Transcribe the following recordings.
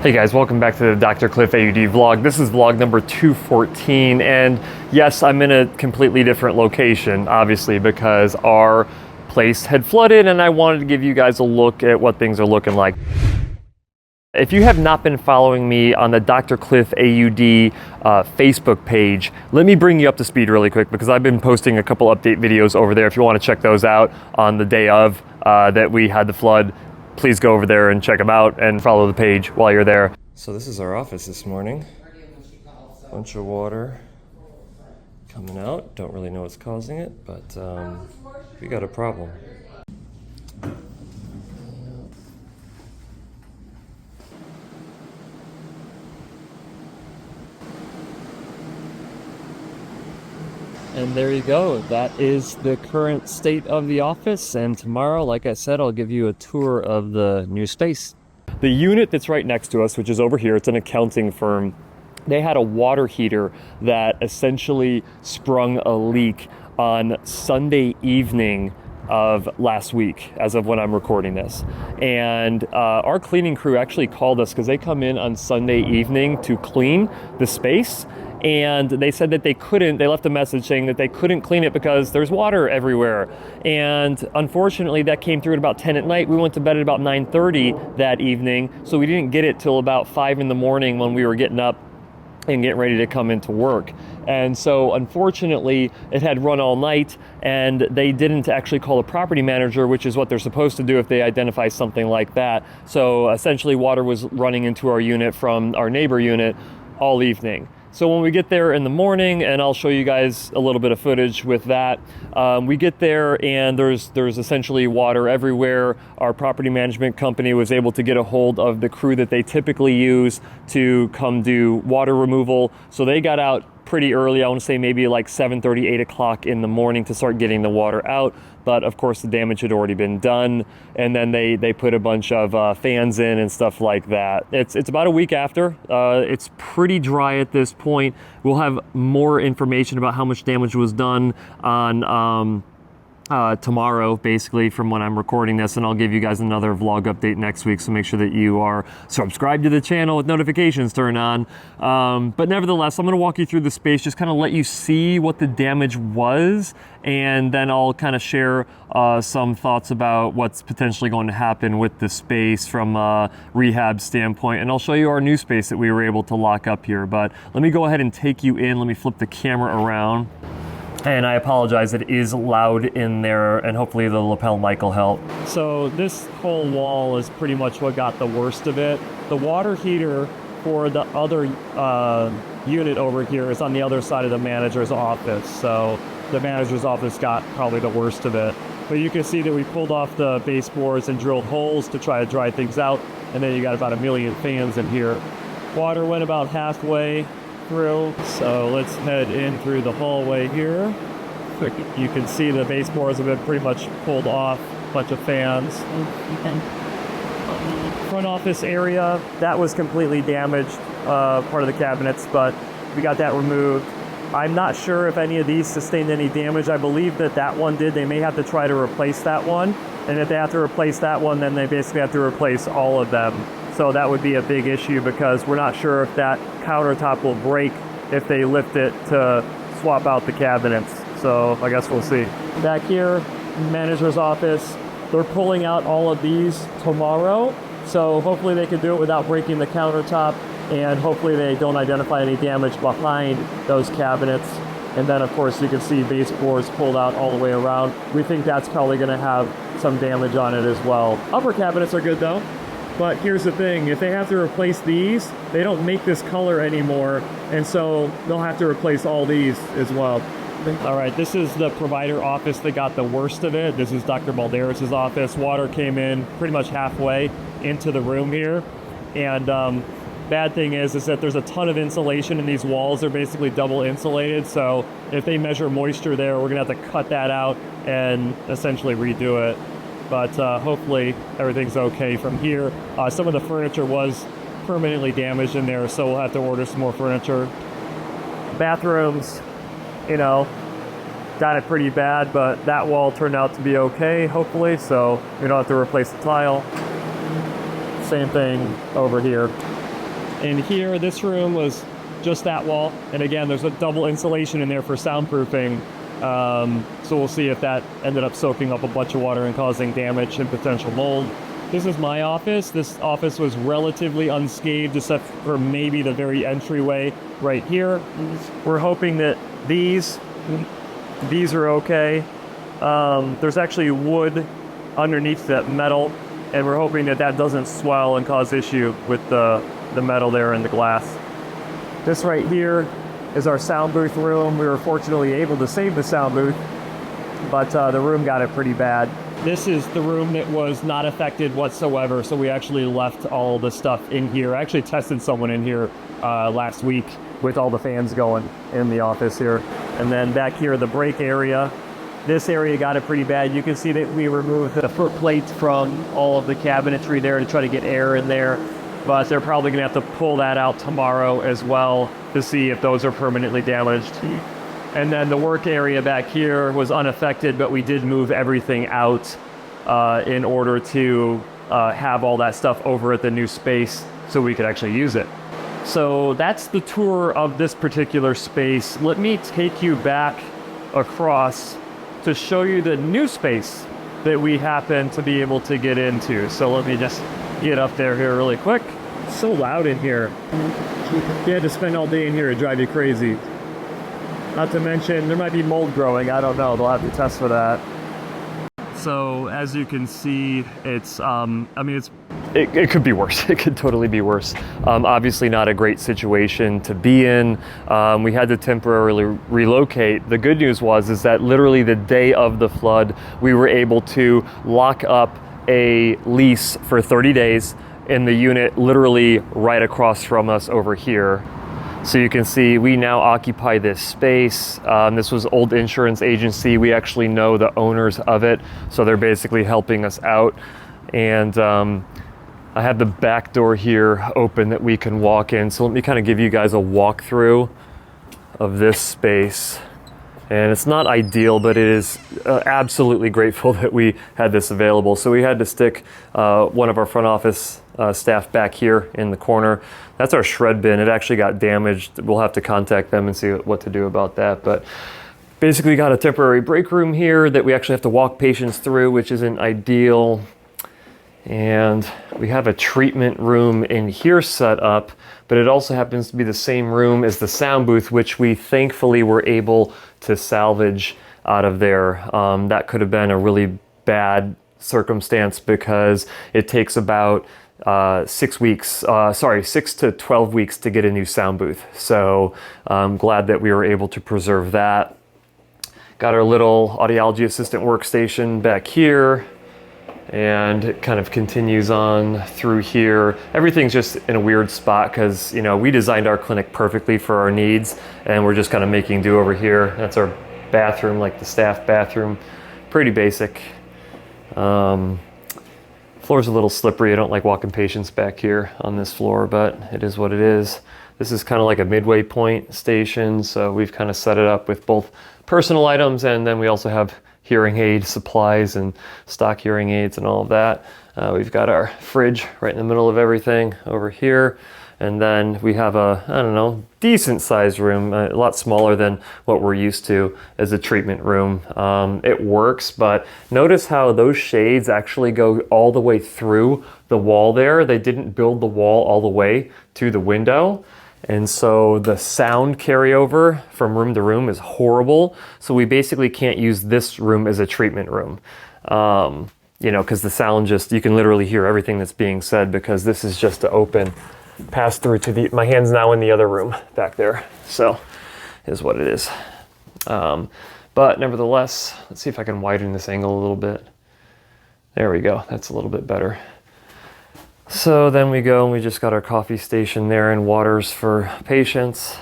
Hey guys, welcome back to the DrCliffAuD vlog. This is vlog number 214, and yes, I'm in a completely different location, obviously, because our place had flooded and I wanted to give you guys a look at what things are looking like. If you have not been following me on the DrCliffAuD Facebook page, let me bring you up to speed really quick because I've been posting a couple update videos over there. If you want to check those out on the day of that we had the flood, please go over there and check them out and follow the page while you're there. So this is our office this morning. Bunch of water coming out. Don't really know what's causing it, but we got a problem. And there you go. That is the current state of the office. And tomorrow, like I said, I'll give you a tour of the new space. The unit that's right next to us, which is over here, it's an accounting firm. They had a water heater that essentially sprung a leak on Sunday evening of last week, as of when I'm recording this. And our cleaning crew actually called us because they come in on Sunday evening to clean the space. And they said that they left a message saying that they couldn't clean it because there's water everywhere. And unfortunately, that came through at about 10 at night. We went to bed at about 9:30 that evening, so we didn't get it till about 5 in the morning when we were getting up and getting ready to come into work. And so unfortunately, it had run all night, and they didn't actually call a property manager, which is what they're supposed to do if they identify something like that. So essentially, water was running into our unit from our neighbor unit all evening. So when we get there in the morning, and I'll show you guys a little bit of footage with that, we get there and there's essentially water everywhere. Our property management company was able to get a hold of the crew that they typically use to come do water removal. So they got out pretty early. I want to say maybe like 7:30, 8 o'clock in the morning to start getting the water out. But of course the damage had already been done. And then they put a bunch of fans in and stuff like that. It's about a week after. It's pretty dry at this point. We'll have more information about how much damage was done on tomorrow, basically, from when I'm recording this, and I'll give you guys another vlog update next week, so make sure that you are subscribed to the channel with notifications turned on. But nevertheless, I'm going to walk you through the space, just kind of let you see what the damage was, and then I'll kind of share some thoughts about what's potentially going to happen with the space from a rehab standpoint, and I'll show you our new space that we were able to lock up here. But let me go ahead and take you in. Let me flip the camera around. And I apologize, it is loud in there, and hopefully the lapel mic will help. So this whole wall is pretty much what got the worst of it. The water heater for the other unit over here is on the other side of the manager's office. So the manager's office got probably the worst of it. But you can see that we pulled off the baseboards and drilled holes to try to dry things out. And then you got about 1 million fans in here. Water went about halfway through, so let's head in through the hallway here. You can see the baseboards have been pretty much pulled off, bunch of fans. Front office area, that was completely damaged, part of the cabinets, but we got that removed. I'm not sure if any of these sustained any damage. I believe that one did. They may have to try to replace that one, and if they have to replace that one, then they basically have to replace all of them. So that would be a big issue because we're not sure if that countertop will break if they lift it to swap out the cabinets. So I guess we'll see. Back here, manager's office, they're pulling out all of these tomorrow. So hopefully they can do it without breaking the countertop, and hopefully they don't identify any damage behind those cabinets. And then of course you can see baseboards pulled out all the way around. We think that's probably gonna have some damage on it as well. Upper cabinets are good though. But here's the thing, if they have to replace these, they don't make this color anymore, and so they'll have to replace all these as well. All right, this is the provider office that got the worst of it. This is Dr. Balderas' office. Water came in pretty much halfway into the room here. And bad thing is that there's a ton of insulation, and these walls are basically double insulated. So if they measure moisture there, we're gonna have to cut that out and essentially redo it. But hopefully everything's okay from here. Some of the furniture was permanently damaged in there, so we'll have to order some more furniture. Bathrooms, you know, got it pretty bad, but that wall turned out to be okay, hopefully, so we don't have to replace the tile. Same thing over here. And here, this room was just that wall. And again, there's a double insulation in there for soundproofing. So we'll see if that ended up soaking up a bunch of water and causing damage and potential mold. This is my office. This office was relatively unscathed except for maybe the very entryway right here. We're hoping that these are okay. There's actually wood underneath that metal, and we're hoping that that doesn't swell and cause issue with the metal there in the glass. This right here is our sound booth room. We were fortunately able to save the sound booth, but the room got it pretty bad. This is the room that was not affected whatsoever, so we actually left all the stuff in here. I actually tested someone in here last week with all the fans going in the office here. And then back here, the break area. This area got it pretty bad. You can see that we removed the foot plates from all of the cabinetry there to try to get air in there, but they're probably gonna have to pull that out tomorrow as well to see if those are permanently damaged. And then the work area back here was unaffected, but we did move everything out in order to have all that stuff over at the new space so we could actually use it. So that's the tour of this particular space. Let me take you back across to show you the new space that we happen to be able to get into. So let me just get up there here really quick. It's so loud in here. You had to spend all day in here, it'd drive you crazy. Not to mention, there might be mold growing. I don't know. They'll have to test for that. So as you can see, it's, it could be worse. It could totally be worse. Obviously not a great situation to be in. We had to temporarily relocate. The good news is that literally the day of the flood, we were able to lock up a lease for 30 days in the unit literally right across from us over here. So you can see we now occupy this space. This was old insurance agency. We actually know the owners of it, so they're basically helping us out. And I have the back door here open that we can walk in. So let me kind of give you guys a walkthrough of this space. And it's not ideal, but it is absolutely grateful that we had this available. So we had to stick one of our front office staff back here in the corner. That's our shred bin. It actually got damaged. We'll have to contact them and see what to do about that. But basically got a temporary break room here that we actually have to walk patients through, which isn't ideal. And we have a treatment room in here set up, but it also happens to be the same room as the sound booth, which we thankfully were able to salvage out of there. That could have been a really bad circumstance because it takes about 6 to 12 weeks to get a new sound booth. So I'm glad that we were able to preserve that. Got our little audiology assistant workstation back here. And it kind of continues on through here. Everything's just in a weird spot because, you know, we designed our clinic perfectly for our needs and we're just kind of making do over here. That's our bathroom, like the staff bathroom. Pretty basic. Floor's a little slippery. I don't like walking patients back here on this floor, but it is what it is. This is kind of like a midway point station. So we've kind of set it up with both personal items and then we also have hearing aid supplies and stock hearing aids and all of that. We've got our fridge right in the middle of everything over here. And then we have a, I don't know, decent sized room, a lot smaller than what we're used to as a treatment room. It works, but notice how those shades actually go all the way through the wall there. They didn't build the wall all the way to the window. And so the sound carryover from room to room is horrible. So we basically can't use this room as a treatment room. You know, because the sound just, you can literally hear everything that's being said because this is just to open, pass through to my hand's now in the other room back there. So is what it is. But nevertheless, let's see if I can widen this angle a little bit. There we go. That's a little bit better. So then we go and we just got our coffee station there and waters for patients.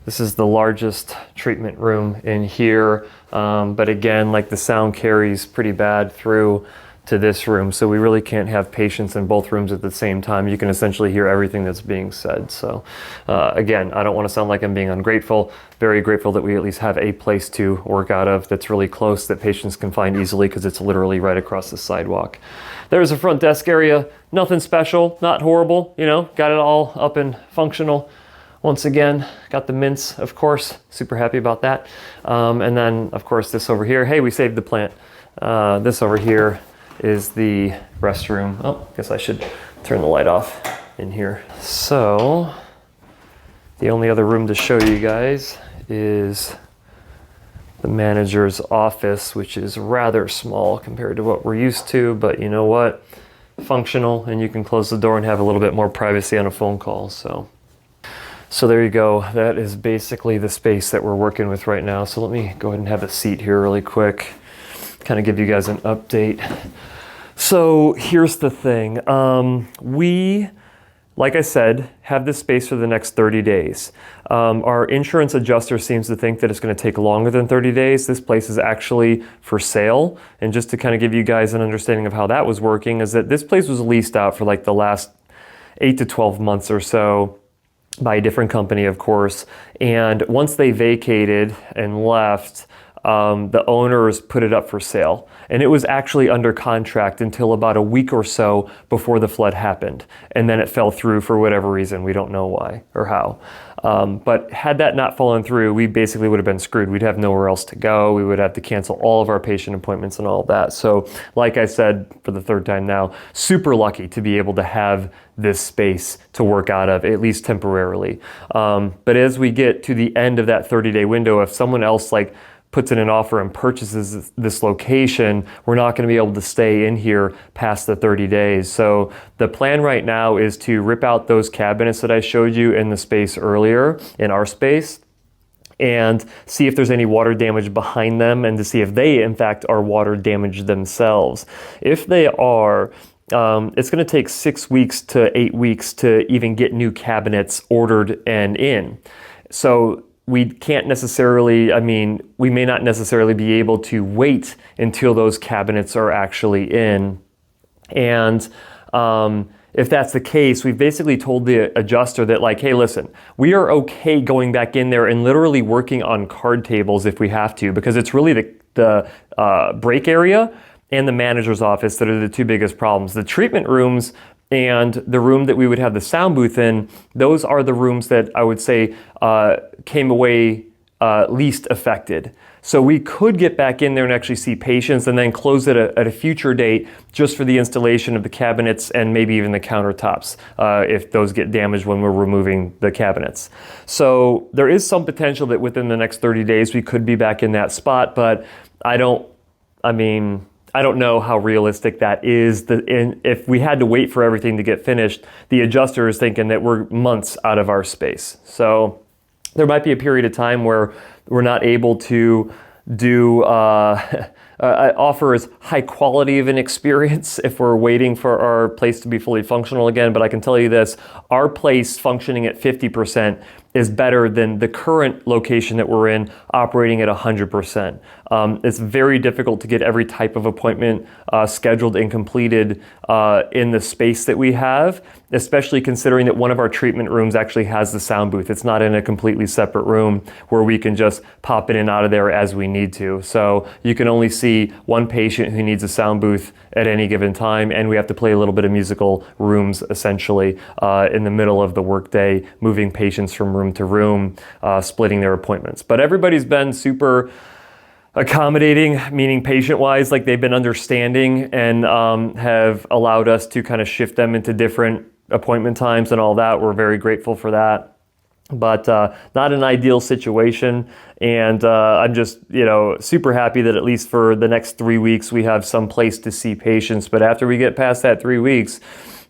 This is the largest treatment room in here. But again, like the sound carries pretty bad through to this room, so we really can't have patients in both rooms at the same time. You can essentially hear everything that's being said. So again, I don't want to sound like I'm being ungrateful. Very grateful that we at least have a place to work out of that's really close, that patients can find easily, because it's literally right across the sidewalk. There's a front desk area, nothing special, not horrible, you know, got it all up and functional. Once again, got the mints, of course, super happy about that. And then, of course, this over here, hey, we saved the plant. This over here is the restroom. Oh, guess I should turn the light off in here. So, the only other room to show you guys is the manager's office, which is rather small compared to what we're used to, but you know what? Functional, and you can close the door and have a little bit more privacy on a phone call, so. So there you go. That is basically the space that we're working with right now. So let me go ahead and have a seat here really quick, kind of give you guys an update. So here's the thing. We, like I said, have this space for the next 30 days. Our insurance adjuster seems to think that it's going to take longer than 30 days. This place is actually for sale. And just to kind of give you guys an understanding of how that was working, is that this place was leased out for like the last 8 to 12 months or so, by a different company, of course. And once they vacated and left, the owners put it up for sale. And it was actually under contract until about a week or so before the flood happened. And then it fell through for whatever reason. We don't know why or how. But had that not fallen through, we basically would have been screwed. We'd have nowhere else to go. We would have to cancel all of our patient appointments and all of that. So like I said, for the third time now, super lucky to be able to have this space to work out of, at least temporarily. But as we get to the end of that 30-day window, if someone else like puts in an offer and purchases this location, we're not going to be able to stay in here past the 30 days. So the plan right now is to rip out those cabinets that I showed you in the space earlier, in our space, and see if there's any water damage behind them, and to see if they in fact are water damaged themselves. If they are, it's going to take 6 weeks to 8 weeks to even get new cabinets ordered and in. So we can't necessarily, we may not necessarily be able to wait until those cabinets are actually in. And if that's the case, we've basically told the adjuster that like, hey, listen, we are okay going back in there and literally working on card tables if we have to, because it's really the break area and the manager's office that are the two biggest problems. The treatment rooms and the room that we would have the sound booth in, those are the rooms that I would say came away least affected. So we could get back in there and actually see patients and then close it at a future date just for the installation of the cabinets and maybe even the countertops if those get damaged when we're removing the cabinets. So there is some potential that within the next 30 days we could be back in that spot, but I don't know how realistic that is. If we had to wait for everything to get finished, the adjuster is thinking that we're months out of our space. So there might be a period of time where we're not able to do offer as high quality of an experience if we're waiting for our place to be fully functional again. But I can tell you this, our place functioning at 50% is better than the current location that we're in operating at 100%. It's very difficult to get every type of appointment scheduled and completed in the space that we have, especially considering that one of our treatment rooms actually has the sound booth. It's not in a completely separate room where we can just pop in and out of there as we need to. So you can only see one patient who needs a sound booth at any given time, and we have to play a little bit of musical rooms essentially in the middle of the workday, moving patients from room to room, splitting their appointments. But everybody's been super accommodating, meaning patient-wise, like they've been understanding and have allowed us to kind of shift them into different appointment times and all that. We're very grateful for that. But not an ideal situation. And I'm just, super happy that at least for the next 3 weeks, we have some place to see patients. But after we get past that 3 weeks,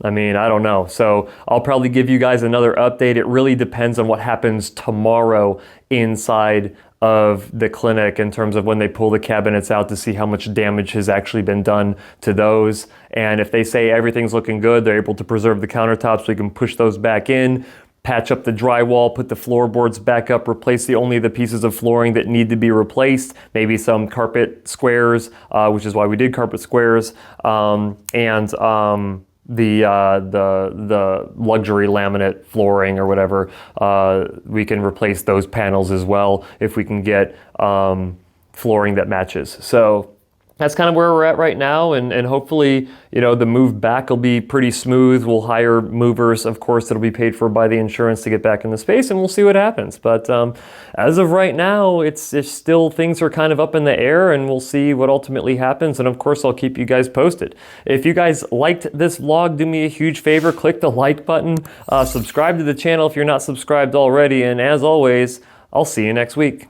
I don't know. So I'll probably give you guys another update. It really depends on what happens tomorrow inside of the clinic in terms of when they pull the cabinets out to see how much damage has actually been done to those. And if they say everything's looking good, they're able to preserve the countertops, we can push those back in. patch up the drywall, put the floorboards back up, replace only the pieces of flooring that need to be replaced, maybe some carpet squares, which is why we did carpet squares, and the luxury laminate flooring or whatever. We can replace those panels as well if we can get flooring that matches. So that's kind of where we're at right now, and hopefully, you know, the move back will be pretty smooth. We'll hire movers, of course, that'll be paid for by the insurance to get back in the space, and we'll see what happens. But as of right now, it's still, things are kind of up in the air, and we'll see what ultimately happens. And of course, I'll keep you guys posted. If you guys liked this vlog, do me a huge favor, click the like button, subscribe to the channel if you're not subscribed already, and as always, I'll see you next week.